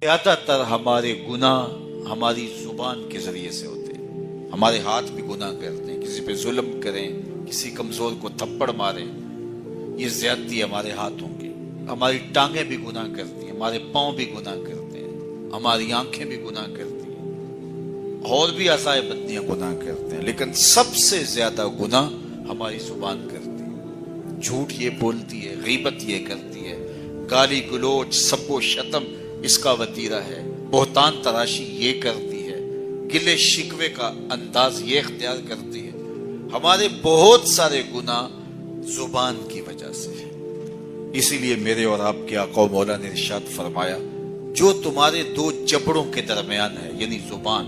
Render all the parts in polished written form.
زیادہ تر ہمارے گناہ ہماری زبان کے ذریعے سے ہوتے ہیں. ہمارے ہاتھ بھی گناہ کرتے ہیں، کسی پہ ظلم کریں، کسی کمزور کو تھپڑ ماریں، یہ زیادتی ہمارے ہاتھوں کی. ہماری ٹانگیں بھی گناہ کرتی ہیں، ہمارے پاؤں بھی گناہ کرتے ہیں، ہماری آنکھیں بھی گناہ کرتی ہیں، اور بھی اعضائے بدنیاں گناہ کرتے ہیں، لیکن سب سے زیادہ گناہ ہماری زبان کرتی ہے. جھوٹ یہ بولتی ہے، غیبت یہ کرتی ہے، گالی گلوچ سب و شتم اس کا وتیرہ ہے، بہتان تراشی یہ کرتی ہے، گلے شکوے کا انداز یہ اختیار کرتی ہے. ہمارے بہت سارے گناہ زبان کی وجہ سے ہے. اسی لیے میرے اور آپ کے آقا و مولا نے ارشاد فرمایا، جو تمہارے دو جبڑوں کے درمیان ہے یعنی زبان،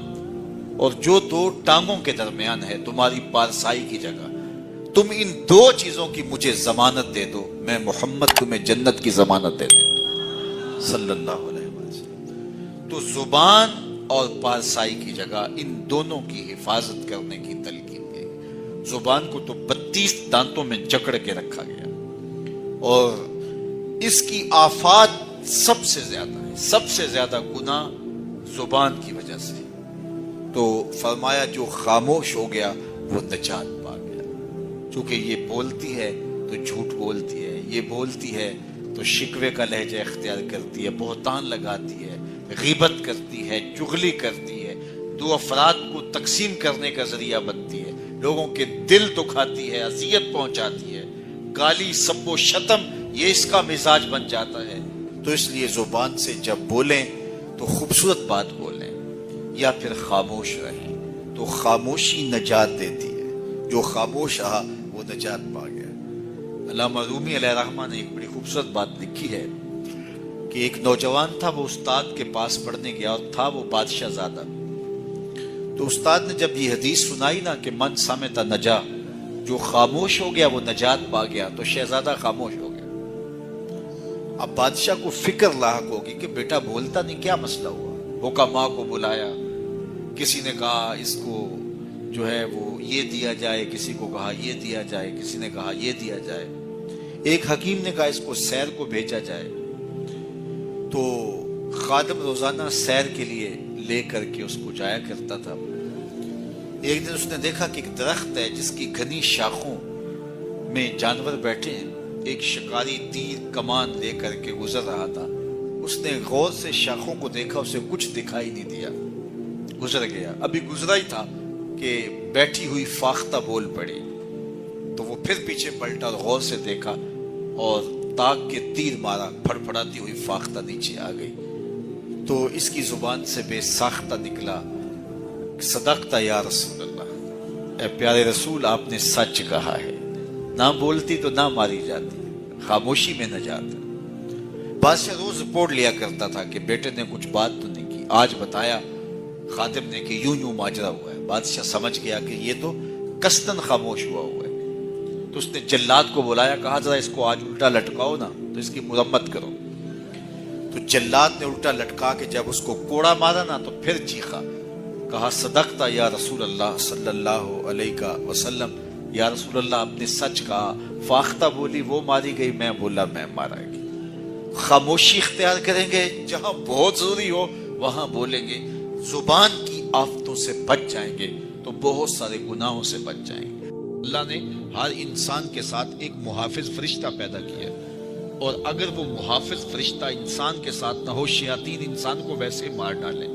اور جو دو ٹانگوں کے درمیان ہے تمہاری پارسائی کی جگہ، تم ان دو چیزوں کی مجھے ضمانت دے دو، میں محمد تمہیں جنت کی ضمانت دے دوں صلی اللہ علیہ وسلم. تو زبان اور پارسائی کی جگہ ان دونوں کی حفاظت کرنے کی تلقین گئی. زبان کو تو 32 دانتوں میں جکڑ کے رکھا گیا، اور اس کی آفات سب سے زیادہ ہے، سب سے زیادہ گناہ زبان کی وجہ سے. تو فرمایا جو خاموش ہو گیا وہ نجات پا گیا. چونکہ یہ بولتی ہے تو جھوٹ بولتی ہے، یہ بولتی ہے تو شکوے کا لہجہ اختیار کرتی ہے، بہتان لگاتی ہے، غیبت کرتی ہے، چغلی کرتی ہے، دو افراد کو تقسیم کرنے کا ذریعہ بنتی ہے، لوگوں کے دل دکھاتی ہے، اذیت پہنچاتی ہے، گالی سب و شتم یہ اس کا مزاج بن جاتا ہے. تو اس لیے زبان سے جب بولیں تو خوبصورت بات بولیں، یا پھر خاموش رہیں. تو خاموشی نجات دیتی ہے، جو خاموش رہا وہ نجات پا گیا. علامہ رومی علیہ الرحمہ نے ایک بڑی خوبصورت بات لکھی ہے کہ ایک نوجوان تھا، وہ استاد کے پاس پڑھنے گیا، اور تھا وہ بادشاہ زادہ. تو استاد نے جب یہ حدیث سنائی نا کہ من سمت نجا، جو خاموش ہو گیا وہ نجات پا گیا، تو شہزادہ خاموش ہو گیا. اب بادشاہ کو فکر لاحق ہوگی کہ بیٹا بولتا نہیں، کیا مسئلہ ہوا. حکماء کو بلایا، کسی نے کہا اس کو جو ہے وہ یہ دیا جائے، کسی کو کہا یہ دیا جائے، کسی نے کہا یہ دیا جائے. ایک حکیم نے کہا اس کو سیر کو بھیجا جائے. تو خادم روزانہ سیر کے لیے لے کر کے اس کو جایا کرتا تھا. ایک دن اس نے دیکھا کہ ایک درخت ہے جس کی گھنی شاخوں میں جانور بیٹھے ہیں. ایک شکاری تیر کمان لے کر کے گزر رہا تھا. اس نے غور سے شاخوں کو دیکھا، اسے کچھ دکھائی نہیں دیا، گزر گیا. ابھی گزرا ہی تھا کہ بیٹھی ہوئی فاختہ بول پڑی. تو وہ پھر پیچھے پلٹا اور غور سے دیکھا، اور تاک کے تیر مارا، پھڑ پھڑاتی ہوئی فاختہ نیچے آ گئی. تو اس کی زبان سے بے ساختہ نکلا، صدقت یا رسول اللہ، اے پیارے رسول آپ نے سچ کہا ہے. نہ بولتی تو نہ ماری جاتی، خاموشی میں نہ جاتا. بادشاہ روز رپورٹ لیا کرتا تھا کہ بیٹے نے کچھ بات تو نہیں کی. آج بتایا خادم نے کہ یوں ماجرا ہوا ہے. بادشاہ سمجھ گیا کہ یہ تو قصداً خاموش ہوا ہے. تو اس نے جلاد کو بلایا، کہا ذرا اس کو آج الٹا لٹکاؤ نا، تو اس کی مرمت کرو. تو جلاد نے الٹا لٹکا کے جب اس کو کوڑا مارا نا تو پھر چیخا، کہا صدقت یا رسول اللہ صلی اللہ علیہ وسلم، یا رسول اللہ آپ نے سچ کہا. فاختہ بولی وہ ماری گئی، میں بولا میں مارا گئی. خاموشی اختیار کریں گے، جہاں بہت ضروری ہو وہاں بولیں گے. زبان کی آفتوں سے بچ جائیں گے تو بہت سارے گناہوں سے بچ جائیں گے. اللہ نے ہر انسان کے ساتھ ایک محافظ فرشتہ پیدا کیا، اور اگر وہ محافظ فرشتہ انسان کے ساتھ نہ ہو، شیاطین انسان کو ویسے مار ڈالیں،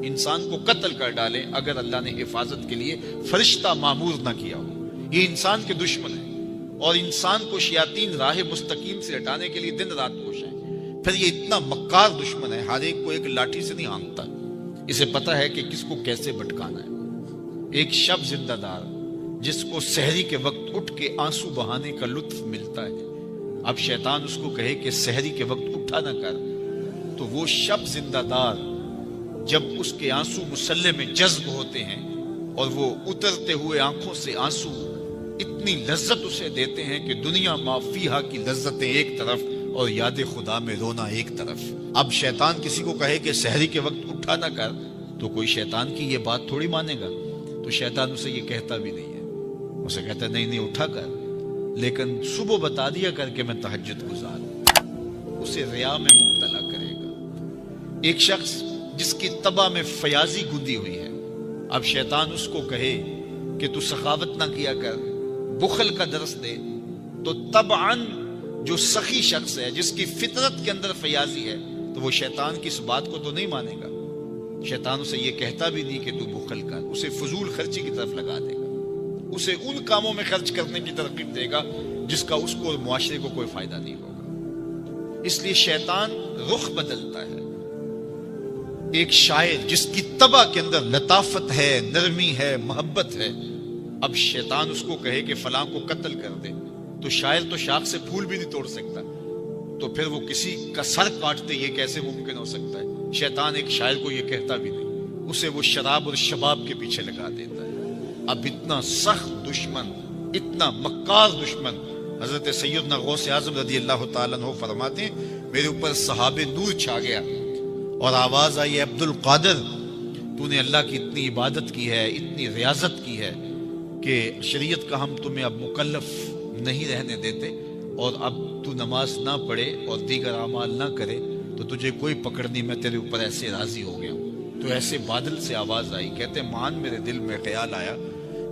انسان کو قتل کر ڈالیں اگر اللہ نے حفاظت کے لیے فرشتہ معمور نہ کیا ہو. یہ انسان کے دشمن ہیں، اور انسان کو شیاطین راہ مستقیم سے ہٹانے کے لیے دن رات کوشش ہیں. پھر یہ اتنا مکار دشمن ہے، ہر ایک کو ایک لاٹھی سے نہیں ہانکتا، اسے پتا ہے کہ کس کو کیسے بھٹکانا ہے. ایک شب زندہ دار جس کو سحری کے وقت اٹھ کے آنسو بہانے کا لطف ملتا ہے، اب شیطان اس کو کہے کہ سحری کے وقت اٹھا نہ کر، تو وہ شب زندہ دار جب اس کے آنسو مسلح میں جذب ہوتے ہیں اور وہ اترتے ہوئے آنکھوں سے آنسو اتنی لذت اسے دیتے ہیں کہ دنیا ما فیہا کی لذتیں ایک طرف اور یاد خدا میں رونا ایک طرف. اب شیطان کسی کو کہے کہ سحری کے وقت اٹھا نہ کر، تو کوئی شیطان کی یہ بات تھوڑی مانے گا. تو شیطان اسے یہ کہتا بھی نہیں ہے، اسے کہتا نہیں نہیں اٹھا کر، لیکن صبح بتا دیا کر کہ میں تہجد گزار ہوں. اسے ریا میں مبتلا کرے گا. ایک شخص جس کی طبع میں فیاضی گندی ہوئی ہے، اب شیطان اس کو کہے کہ تو سخاوت نہ کیا کر، بخل کا درس دے، تو طبعاً جو سخی شخص ہے، جس کی فطرت کے اندر فیاضی ہے، تو وہ شیطان کی اس بات کو تو نہیں مانے گا۔ شیطان اسے یہ کہتا بھی نہیں کہ تو بخل کر، اسے فضول خرچی کی طرف لگا دے گا، اسے ان کاموں میں خرچ کرنے کی ترغیب دے گا جس کا اس کو اور معاشرے کو کوئی فائدہ نہیں ہوگا۔ اس لیے شیطان رخ بدلتا ہے۔ ایک شاعر جس کی طبع کے اندر لطافت ہے، نرمی ہے، محبت ہے، اب شیطان اس کو کہے کہ فلاں کو قتل کر دے، تو شاعر تو شاخ سے پھول بھی نہیں توڑ سکتا، تو پھر وہ کسی کا سر کاٹتے یہ کیسے ممکن ہو سکتا ہے؟ شیطان ایک شاعر کو یہ کہتا بھی نہیں، اسے وہ شراب اور شباب کے پیچھے لگا دیتا ہے۔ اب اتنا سخت دشمن، اتنا مکار دشمن، حضرت سیدنا غوث اعظم رضی اللہ تعالیٰ عنہ فرماتے ہیں میرے اوپر صحاب نور چھا گیا اور آواز آئی، عبد القادر تو نے اللہ کی اتنی عبادت کی ہے، اتنی ریاضت کی ہے کہ شریعت کا ہم تمہیں اب مکلف نہیں رہنے دیتے، اور اب تو نماز نہ پڑھے اور دیگر اعمال نہ کرے تو تجھے کوئی پکڑ نہیں، میں تیرے اوپر ایسے راضی ہو گیا ہوں۔ تو ایسے بادل سے آواز آئی، کہتے مان میرے دل میں خیال آیا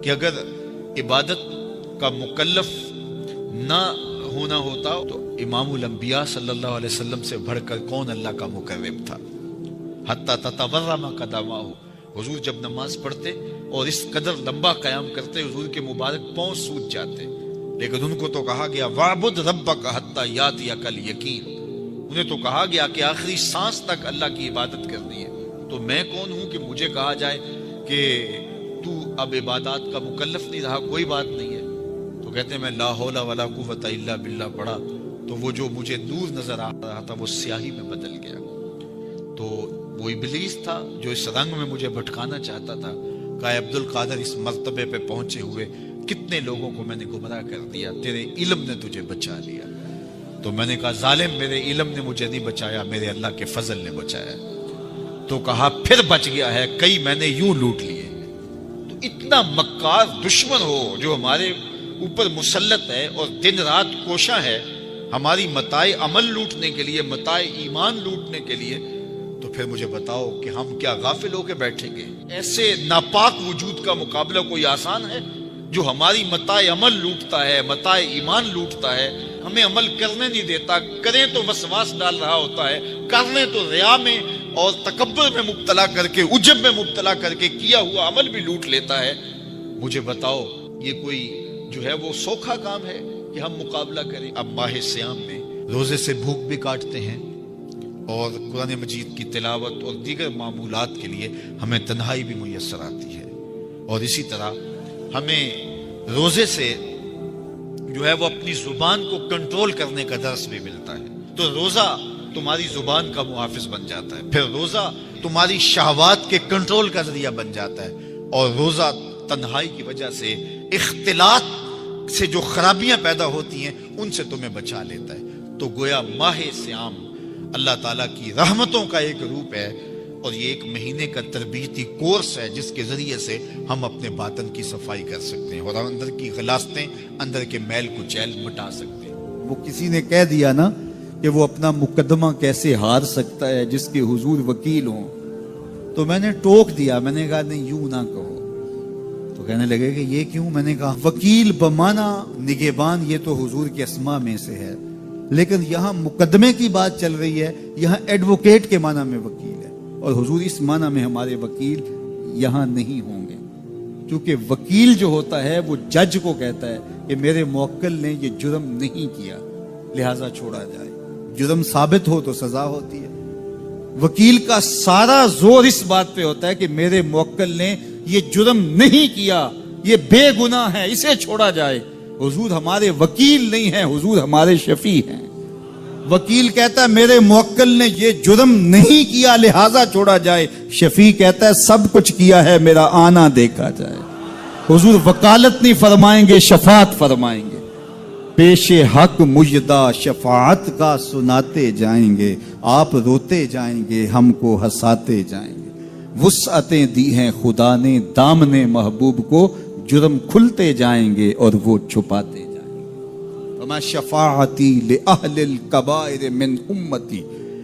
کہ اگر عبادت کا مکلف نہ ہونا ہوتا تو امام الانبیاء صلی اللہ علیہ وسلم سے بڑھ کر کون اللہ کا مقرب تھا۔ حتی تتورم قدمہ، حضور جب نماز پڑھتے اور اس قدر لمبا قیام کرتے حضور کے مبارک پاؤں سوج جاتے، لیکن ان کو تو کہا گیا وَعْبُدْ رَبَّكَ حَتَّى يَأْتِيَكَ الْيَقِينُ، انہیں تو کہا گیا کہ آخری سانس تک اللہ کی عبادت کرنی ہے۔ تو میں کون ہوں کہ مجھے کہا جائے کہ تو اب عبادات کا مکلف نہیں رہا، کوئی بات نہیں ہے۔ تو کہتے ہیں میں لا حول ولا قوت الا باللہ پڑھا تو وہ جو مجھے نور نظر آ رہا تھا وہ سیاہی میں بدل گیا۔ تو وہ ابلیس تھا جو اس رنگ میں مجھے بھٹکانا چاہتا تھا، کہا عبد القادر اس مرتبے پہ پہنچے ہوئے کتنے لوگوں کو میں نے گمراہ کر دیا، تیرے علم نے تجھے بچا لیا۔ تو میں نے کہا ظالم میرے علم نے مجھے نہیں بچایا، میرے اللہ کے فضل نے بچایا۔ تو کہا پھر بچ گیا ہے، کئی میں نے یوں لوٹ لیے۔ تو اتنا مکار دشمن ہو جو ہمارے اوپر مسلط ہے اور دن رات کوشاں ہے ہماری متاع عمل لوٹنے کے لیے، متاع ایمان لوٹنے کے لیے، تو پھر مجھے بتاؤ کہ ہم کیا غافل ہو کے بیٹھیں گے؟ ایسے ناپاک وجود کا مقابلہ کوئی آسان ہے جو ہماری متاع عمل لوٹتا ہے، متاع ایمان لوٹتا ہے، ہمیں عمل کرنے نہیں دیتا، کریں تو وسواس ڈال رہا ہوتا ہے، کر لیں تو ریا میں اور تکبر میں مبتلا کر کے، عجب میں مبتلا کر کے کیا ہوا عمل بھی لوٹ لیتا ہے۔ مجھے بتاؤ یہ کوئی جو ہے وہ سوکھا کام ہے کہ ہم مقابلہ کریں؟ اب ماہ صیام میں روزے سے بھوک بھی کاٹتے ہیں اور قرآن مجید کی تلاوت اور دیگر معمولات کے لیے ہمیں تنہائی بھی میسر آتی ہے، اور اسی طرح ہمیں روزے سے جو ہے وہ اپنی زبان کو کنٹرول کرنے کا درس بھی ملتا ہے۔ تو روزہ تمہاری زبان کا محافظ بن جاتا ہے، پھر روزہ تمہاری شہوات کے کنٹرول کا ذریعہ بن جاتا ہے، اور روزہ تنہائی کی وجہ سے اختلاط سے جو خرابیاں پیدا ہوتی ہیں ان سے تمہیں بچا لیتا ہے۔ تو گویا ماہ صیام اللہ تعالیٰ کی رحمتوں کا ایک روپ ہے، اور یہ ایک مہینے کا تربیتی کورس ہے جس کے ذریعے سے ہم اپنے باطن کی صفائی کر سکتے ہیں اور اندر کی غلاستیں، اندر کے میل کچیل مٹا سکتے ہیں۔ وہ کسی نے کہہ دیا نا کہ وہ اپنا مقدمہ کیسے ہار سکتا ہے جس کے حضور وکیل ہوں، تو میں نے ٹوک دیا، میں نے کہا نہیں یوں نہ کہو۔ تو کہنے لگے کہ یہ کیوں؟ میں نے کہا وکیل بمانا نگہبان یہ تو حضور کے اسماء میں سے ہے، لیکن یہاں مقدمے کی بات چل رہی ہے، یہاں ایڈوکیٹ کے معنی میں وکیل ہے، اور حضور اس معنی میں ہمارے وکیل یہاں نہیں ہوں گے، کیونکہ وکیل جو ہوتا ہے وہ جج کو کہتا ہے کہ میرے موکل نے یہ جرم نہیں کیا لہذا چھوڑا جائے، جرم ثابت ہو تو سزا ہوتی ہے۔ وکیل کا سارا زور اس بات پہ ہوتا ہے کہ میرے موکل نے یہ جرم نہیں کیا، یہ بے گناہ ہے، اسے چھوڑا جائے۔ حضور ہمارے وکیل نہیں ہیں، حضور ہمارے شفیع ہیں۔ وکیل کہتا ہے میرے موکل نے یہ جرم نہیں کیا لہذا چھوڑا جائے، شفیع کہتا ہے سب کچھ کیا ہے، میرا آنا دیکھا جائے۔ حضور وکالت نہیں فرمائیں گے، شفاعت فرمائیں گے۔ پیش حق مجدہ شفاعت کا سناتے جائیں گے، آپ روتے جائیں گے، ہم کو ہنساتے جائیں گے۔ وسعتیں دی ہیں خدا نے دامن محبوب کو، جرم کھلتے جائیں گے اور وہ چھپاتے جائیں گے۔ وما شفاعتی لأہل الکبائر من امتی،